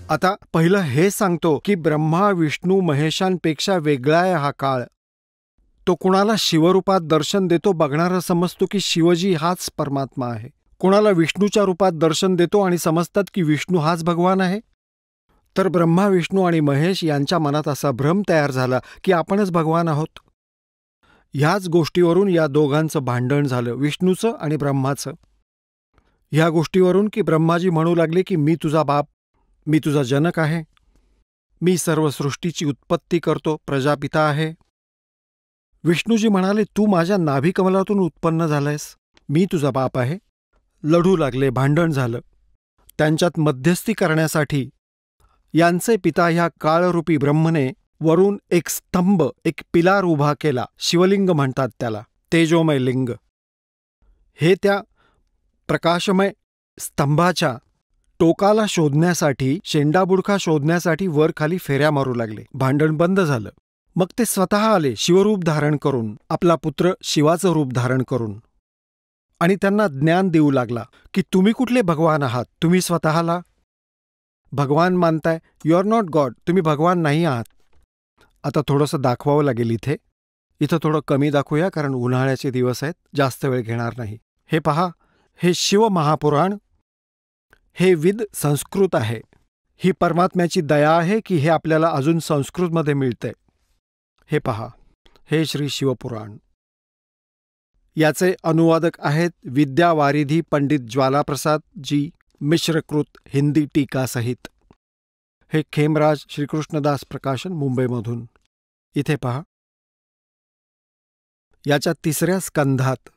आता पहिलं हे सांगतो की ब्रह्मा विष्णू महेशांपेक्षा वेगळा आहे हा काळ. तो कुणाला शिवरूपात दर्शन देतो, बघणारा समजतो की शिवजी हाच परमात्मा आहे. कुणाला विष्णूच्या रूपात दर्शन देतो आणि समजतात की विष्णू हाच भगवान आहे. तर ब्रह्मा विष्णू आणि महेश यांच्या मनात असा भ्रम तयार झाला की आपणच भगवान आहोत. ह्याच गोष्टीवरून या दोघांचं भांडण झालं, विष्णूचं आणि ब्रह्माचं. ह्या गोष्टीवरून की ब्रह्माजी म्हणू लागले की मी तुझा बाप, मी तुझा जनक आहे, मी सर्व सृष्टीची उत्पत्ती करतो, प्रजापिता आहे. विष्णूजी म्हणाले तू माझ्या नाभिकमलातून उत्पन्न झालायस, मी तुझा बाप आहे. लढू लागले, भांडण झालं. त्यांच्यात मध्यस्थी करण्यासाठी यांचे पिता ह्या काळरूपी ब्रह्मने वरून एक स्तंभ, एक पिलार उभा केला. शिवलिंग म्हणतात त्याला, तेजोमय लिंग. हे त्या प्रकाशमय स्तंभाच्या टोकाला शोधण्यासाठी, शेंडाबुडखा शोधण्यासाठी वर खाली फेऱ्या मारू लागले. भांडण बंद झालं. मग ते स्वतः आले शिवरूप धारण करून, आपला पुत्र शिवाचं रूप धारण करून, आणि त्यांना ज्ञान देऊ लागला की तुम्ही कुठले भगवान आहात. तुम्ही स्वतःला भगवान मानताय, यू आर नॉट गॉड, तुम्ही भगवान नाही आहात. आता थोडंसं दाखवावं लागेल इथं थोडं कमी दाखवूया, कारण उन्हाळ्याचे दिवस आहेत, जास्त वेळ घेणार नाही. हे पहा, हे शिव महापुराण, हे विद संस्कृत आहे. ही परमात्म्याची दया आहे की हे आपल्याला अजून संस्कृतमध्ये मिळतंय. हे पहा, हे श्री शिवपुराण. याचे अनुवादक आहेत विद्यावारिधी पंडित ज्वालाप्रसाद जी, मिश्रकृत हिंदी टीकासहित. हे खेमराज श्रीकृष्णदास प्रकाशन, मुंबईमधून. इथे पहा, याच्या 3ऱ्या स्कंधात,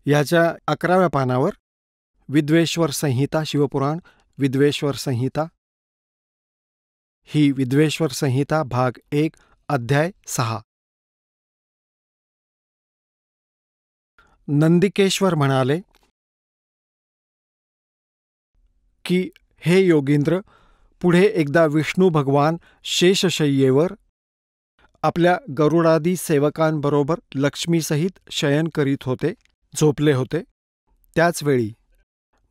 याच्या 11व्या पानावर विद्वेश्वर संहिता, शिवपुराण विद्वेश्वर संहिता. ही विद्वेश्वर संहिता भाग 1 अध्याय 6. नंदिकेश्वर म्हणाले की हे योगींद्र, पुढे एकदा विष्णू भगवान शेषशय्येवर आपल्या गरुडादी सेवकांबरोबर लक्ष्मीसहित शयन करीत होते, झोपले होते. त्याचवेळी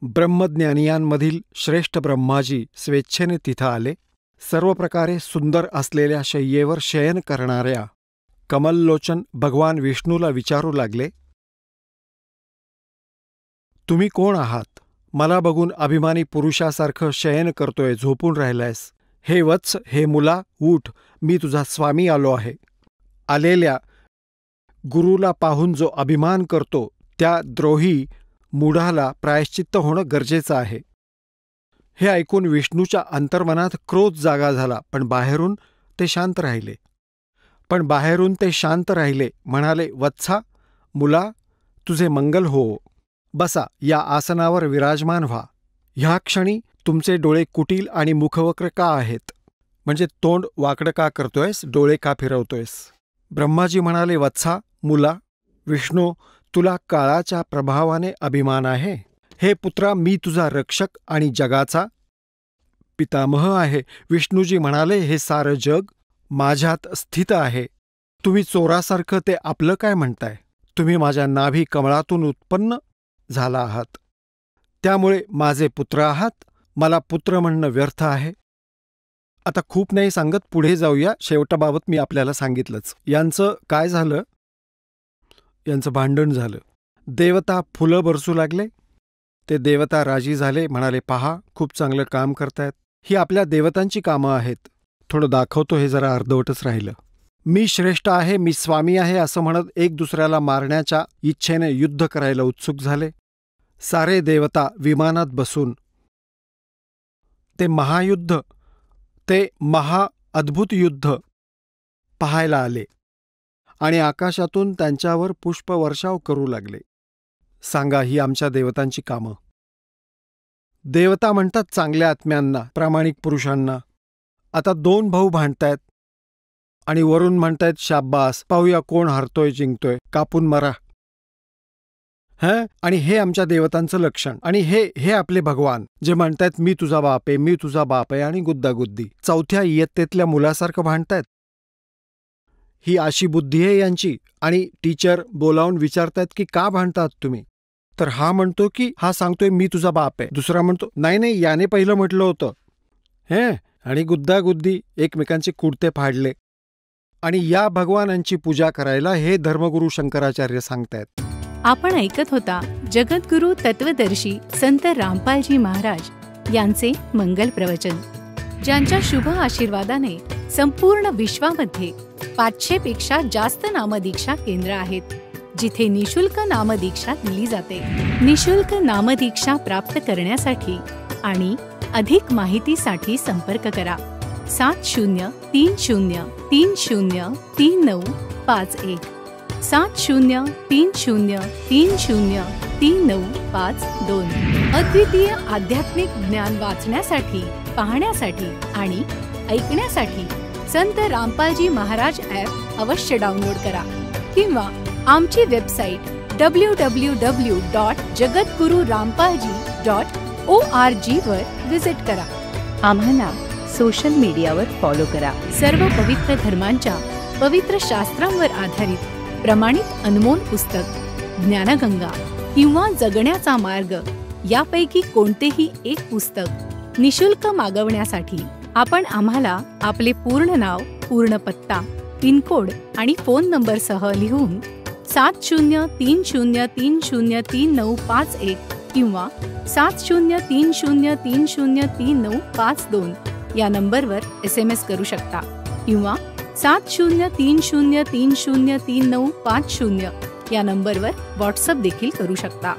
ब्रह्मज्ञानियांमधील श्रेष्ठ ब्रह्माजी स्वेच्छेने तिथं आले. सर्व प्रकारे सुंदर असलेल्या शय्येवर शयन करणाऱ्या कमललोचन भगवान विष्णूला विचारू लागले, तुम्ही कोण आहात? मला बघून अभिमानी पुरुषासारखं शयन करतोय, झोपून राहिलायस. हे वत्स, हे मुला, उठ, मी तुझा स्वामी आलो आहे. आलेल्या गुरुला पाहून जो अभिमान करतो त्या द्रोही मूढाला प्रायश्चित्त होणं गरजेचं आहे. हे ऐकून विष्णूच्या अंतर्मनात क्रोध जागा झाला, पण बाहेरून ते शांत राहिले. म्हणाले, वत्सा, मुला, तुझे मंगल हो. बसा, या आसनावर विराजमान व्हा. ह्या क्षणी तुमचे डोळे कुटील आणि मुखवक्र का आहेत? म्हणजे तोंड वाकडं का करतोयस, डोळे का फिरवतोयस? ब्रह्माजी म्हणाले, वत्सा, मुला, विष्णू, तुला काळाच्या प्रभावाने अभिमान आहे. हे पुत्रा, मी तुझा रक्षक आणि जगाचा पितामह आहे. विष्णूजी म्हणाले, हे सारं जग माझ्यात स्थित आहे. तुम्ही चोरासारखं ते आपलं काय म्हणताय? तुम्ही माझ्या नाभी कमळातून उत्पन्न झाला आहात, त्यामुळे माझे पुत्र आहात. मला पुत्र म्हणणं व्यर्थ आहे. आता खूप नाही सांगत, पुढे जाऊया. शेवटाबाबत मी आपल्याला सांगितलंच. यांचं काय झालं? यांचं भांडण झालं. देवता फुलं बरसू लागले. ते देवता राजी झाले, म्हणाले, पहा, खूप चांगलं काम करतायत. ही आपल्या देवतांची कामं आहेत. थोडं दाखवतो, हे जरा अर्धवटच राहिलं. मी श्रेष्ठ आहे, मी स्वामी आहे असं म्हणत एक दुसऱ्याला मारण्याच्या इच्छेने युद्ध करायला उत्सुक झाले. सारे देवता विमानात बसून ते महाअद्भुत युद्ध पाहायला आले आणि आकाशातून त्यांच्यावर पुष्पवर्षाव करू लागले. सांगा, ही आमच्या देवतांची कामं. देवता म्हणतात चांगल्या आत्म्यांना, प्रामाणिक पुरुषांना, आता 2 भाऊ भांडतायत आणि वरून म्हणतायत, शाब्बास, पाहूया कोण हरतोय जिंकतोय, कापून मरा. आणि हे आमच्या देवतांचं लक्षण. आणि हे आपले भगवान जे म्हणतायत, मी तुझा बाप आहे, मी तुझा बाप आहे, आणि गुद्दागुद्दी 4थ्या इयत्तेतल्या मुलासारखं भांडतायत. ही अशी बुद्धी आहे यांची. आणि टीचर बोलावून विचारतायत की का भांडतात तुम्ही? तर हा म्हणतो की हा सांगतोय मी तुझा बाप आहे. दुसरा म्हणतो, नाही, याने पहिलं म्हटलं होतं. आणि गुद्दागुद्दी एकमेकांचे कुडते फाडले. आणि या भगवानांची पूजा करायला हे धर्मगुरू शंकराचार्य सांगतायत. आपण ऐकत होता जगद्गुरु तत्वदर्शी संत रामपालजी महाराज यांचे मंगल प्रवचन, ज्यांच्या शुभ आशीर्वादाने संपूर्ण विश्वामध्ये 500 पेक्षा जास्त नामदीक्षा केंद्र आहेत, जिथे निशुल्क नामदीक्षा दिली जाते. निशुल्क नामदीक्षा प्राप्त करण्यासाठी आणि अधिक माहितीसाठी संपर्क करा 7030303951 7030303952. अद्वितीय आध्यात्मिक ज्ञान वाचण्यासाठी, पाहण्यासाठी आणि ऐकण्यासाठी संत रामपालजी महाराज ॲप अवश्य डाउनलोड करा किंवा आमची वेबसाईट www.jagadgururampalji.org वर व्हिजिट करा. आम्हाला सोशल मीडियावर फॉलो करा. सर्व पवित्र धर्मांच्या पवित्र शास्त्रांवर आधारित प्रमाणित अनमोल पुस्तक ज्ञानगंगा किंवा जगण्याचा मार्ग यापैकी कोणतेही एक पुस्तक निशुल्क मागवण्यासाठी आपण आम्हाला आपले पूर्ण नाव, पूर्ण पत्ता, पिनकोड आणि फोन नंबरसह लिहून 7030303951 किंवा 7030303952 या नंबरवर SMS करू शकता किंवा 7030303950 या नंबरवर व्हॉट्सअप देखील करू शकता.